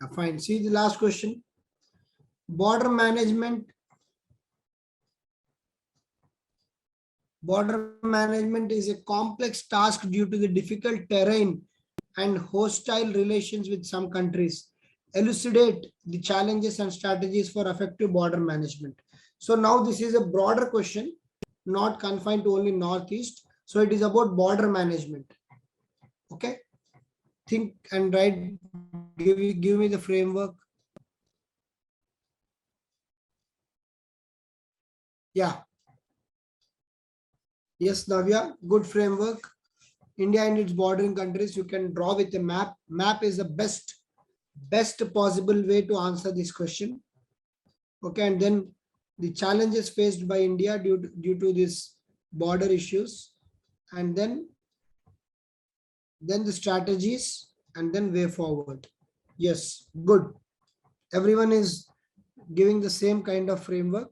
Fine. See the last question. Border management. Border management is a complex task due to the difficult terrain and hostile relations with some countries. Elucidate the challenges and strategies for effective border management. So now this is a broader question, not confined to only Northeast. So it is about border management. Okay. Think and write. Give me the framework. Yeah. Yes, Navya, good framework. India and its bordering countries, you can draw with a map. Map is the best possible way to answer this question. Okay, and then the challenges faced by India due to these border issues, and then the strategies, and then way forward. Yes, good. Everyone is giving the same kind of framework.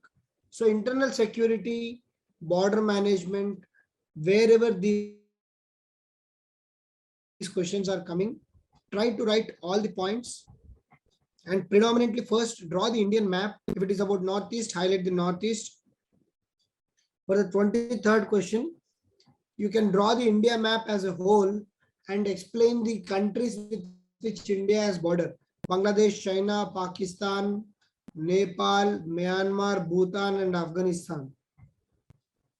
So internal security, border management, wherever these questions are coming, try to write all the points. And predominantly first draw the Indian map. If it is about Northeast, highlight the Northeast. For the 23rd question, you can draw the India map as a whole and explain the countries with which India has border. Bangladesh, China, Pakistan, Nepal, Myanmar, Bhutan, and Afghanistan.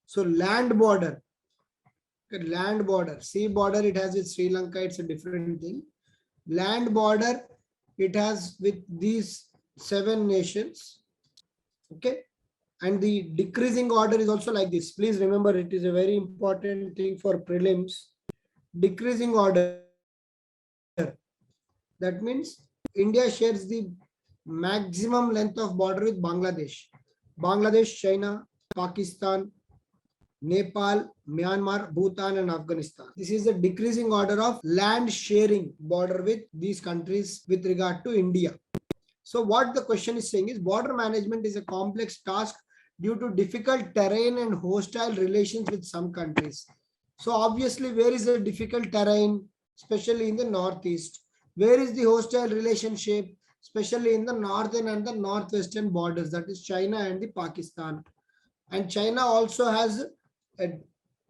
So land border. Land border. Sea border, it has with Sri Lanka, it's a different thing. Land border, it has with these 7 nations. Okay. And the decreasing order is also like this. Please remember, it is a very important thing for prelims. Decreasing order. That means India shares the maximum length of border with Bangladesh. Bangladesh, China, Pakistan, Nepal, Myanmar, Bhutan, and Afghanistan. This is the decreasing order of land sharing border with these countries with regard to India. So what the question is saying is border management is a complex task due to difficult terrain and hostile relations with some countries. So obviously, where is the difficult terrain, especially in the Northeast? Where is the hostile relationship, especially in the northern and the northwestern borders, that is China and the Pakistan. And China also has a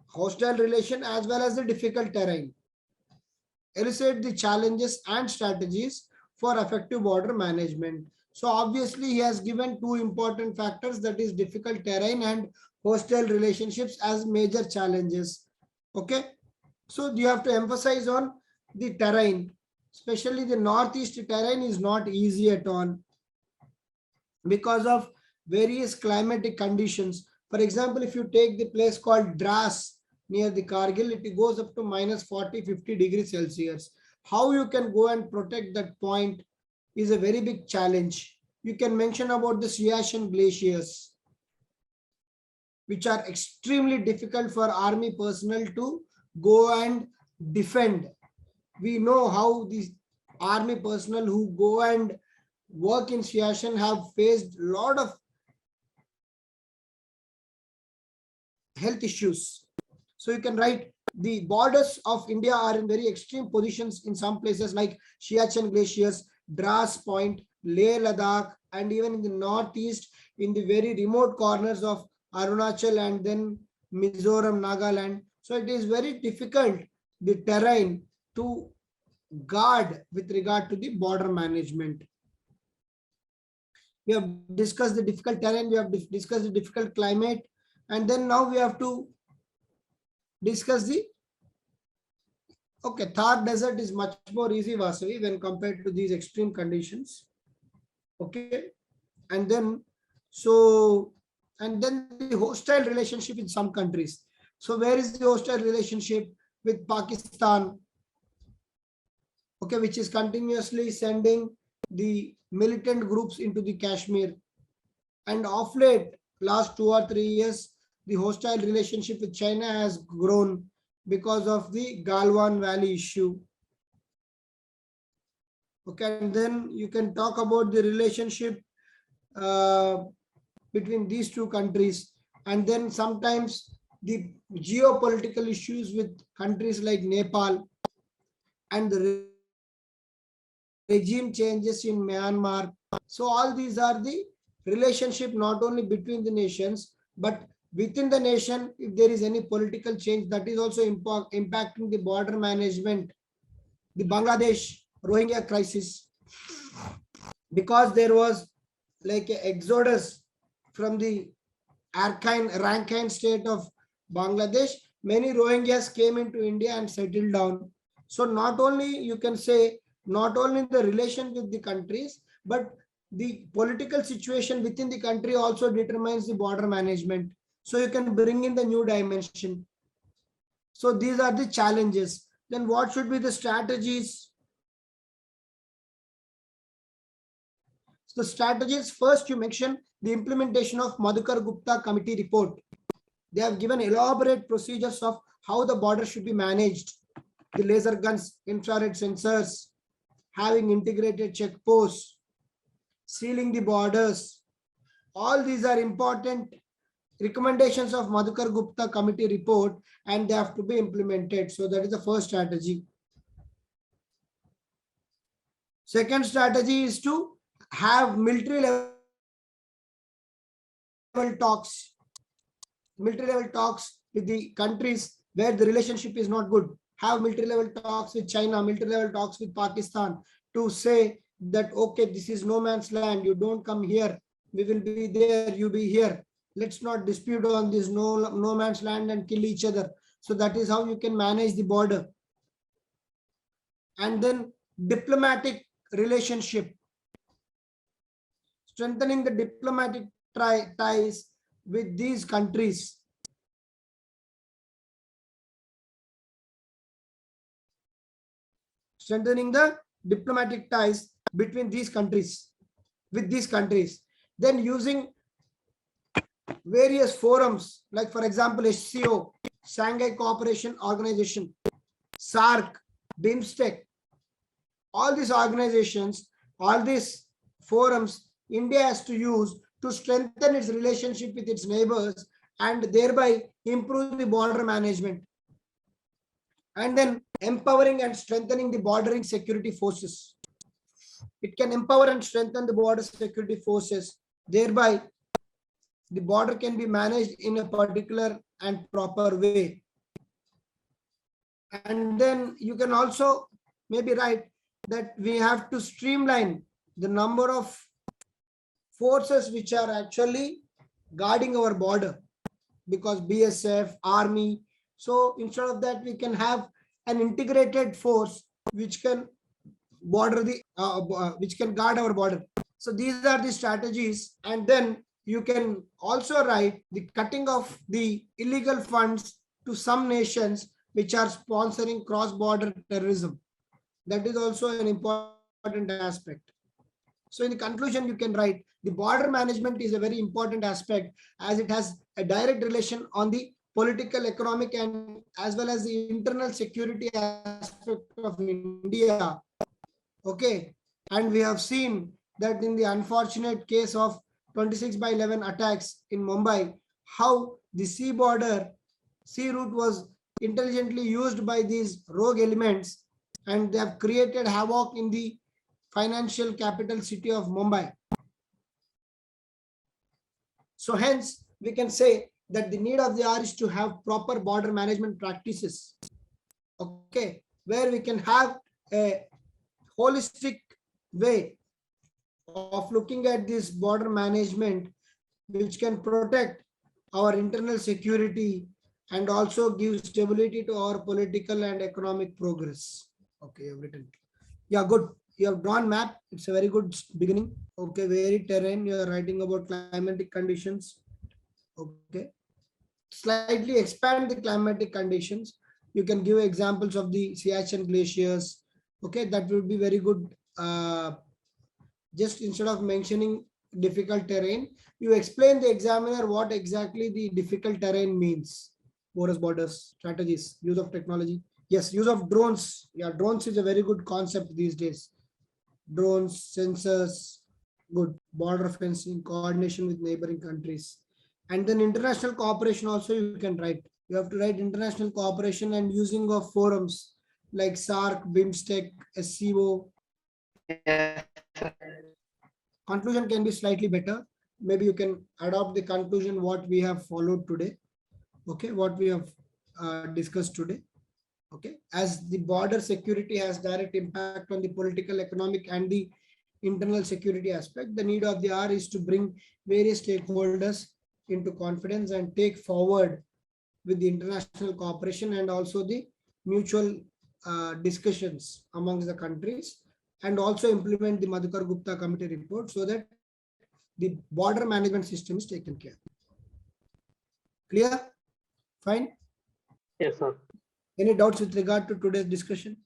hostile relation as well as the difficult terrain. Elucidate the challenges and strategies for effective border management. So obviously he has given 2 important factors, that is difficult terrain and hostile relationships as major challenges. Okay. So you have to emphasize on the terrain, especially the Northeast terrain is not easy at all because of various climatic conditions. For example, if you take the place called Dras near the Kargil, it goes up to minus 40-50 degrees Celsius. How you can go and protect that point is a very big challenge. You can mention about the Siachen glaciers, which are extremely difficult for army personnel to go and defend. We know how these army personnel who go and work in Siachen have faced a lot of health issues. So you can write the borders of India are in very extreme positions in some places like Siachen glaciers, Dras Point, Leh Ladakh, and even in the Northeast in the very remote corners of Arunachal and then Mizoram, Nagaland. So it is very difficult, the terrain, to guard with regard to the border management. We have discussed the difficult terrain, we have discussed the difficult climate, and then now we have to discuss the Thar desert is much more easy, Vasavi, when compared to these extreme conditions. Okay, and then the hostile relationship in some countries. So where is the hostile relationship with Pakistan? Okay, which is continuously sending the militant groups into the Kashmir, and of late, last 2 or 3 years, the hostile relationship with China has grown because of the Galwan Valley issue. Okay, and then you can talk about the relationship between these 2 countries, and then sometimes the geopolitical issues with countries like Nepal and the regime changes in Myanmar. So all these are the relationship not only between the nations, but within the nation, if there is any political change, that is also impacting the border management. The Bangladesh Rohingya crisis, because there was like an exodus from the Rakhine state of Bangladesh, many Rohingyas came into India and settled down. So not only you can say, not only the relation with the countries, but the political situation within the country also determines the border management. So you can bring in the new dimension. So these are the challenges. Then what should be the strategies? So the strategies, first you mention the implementation of Madhukar Gupta committee report. They have given elaborate procedures of how the border should be managed. The laser guns, infrared sensors, having integrated checkposts, sealing the borders. All these are important recommendations of Madhukar Gupta committee report, and they have to be implemented. So that is the first strategy. Second strategy is to have military level talks with the countries where the relationship is not good. Have military level talks with China, military level talks with Pakistan, to say that, okay, this is no man's land, you don't come here, we will be there, you be here. Let's not dispute on this no man's land and kill each other. So that is how you can manage the border. And then diplomatic relationship, strengthening the diplomatic ties with these countries. Strengthening the diplomatic ties between these countries, with these countries. Then using various forums, like for example, SCO, Shanghai Cooperation Organization, SAARC, BIMSTEC, all these organizations, all these forums, India has to use to strengthen its relationship with its neighbors and thereby improve the border management. And then empowering and strengthening the bordering security forces. It can empower and strengthen the border security forces. Thereby, the border can be managed in a particular and proper way. And then you can also maybe write that we have to streamline the number of forces which are actually guarding our border, because BSF, Army. So instead of that, we can have an integrated force which can which can guard our border. So these are the strategies. And then you can also write the cutting of the illegal funds to some nations which are sponsoring cross-border terrorism. That is also an important aspect. So in the conclusion, you can write the border management is a very important aspect, as it has a direct relation on the political, economic, and as well as the internal security aspect of India. Okay. And we have seen that in the unfortunate case of 26/11 attacks in Mumbai, how the sea route was intelligently used by these rogue elements, and they have created havoc in the financial capital city of Mumbai. So hence, we can say that the need of the hour is to have proper border management practices. Okay, where we can have a holistic way of looking at this border management, which can protect our internal security and also give stability to our political and economic progress. Okay, I've written. Yeah, good. You have drawn map. It's a very good beginning. Okay, varied terrain. You are writing about climatic conditions. Okay. Slightly expand the climatic conditions. You can give examples of the Siachen glaciers. Okay, that would be very good. Just instead of mentioning difficult terrain, you explain the examiner what exactly the difficult terrain means. Porous borders, strategies, use of technology. Yes, use of drones. Yeah, drones is a very good concept these days. Drones, sensors, good. Border fencing, coordination with neighboring countries. And then international cooperation also you can write. You have to write international cooperation and using of forums like SAARC, BIMSTEC, SCO, Yes, sir. Conclusion can be slightly better. Maybe you can adopt the conclusion what we have followed today. Okay, what we have discussed today. Okay, as the border security has direct impact on the political, economic, and the internal security aspect, the need of the hour is to bring various stakeholders into confidence and take forward with the international cooperation and also the mutual discussions amongst the countries, and also implement the Madhukar Gupta committee report so that the border management system is taken care. Clear? Fine. Yes, sir. Any doubts with regard to today's discussion?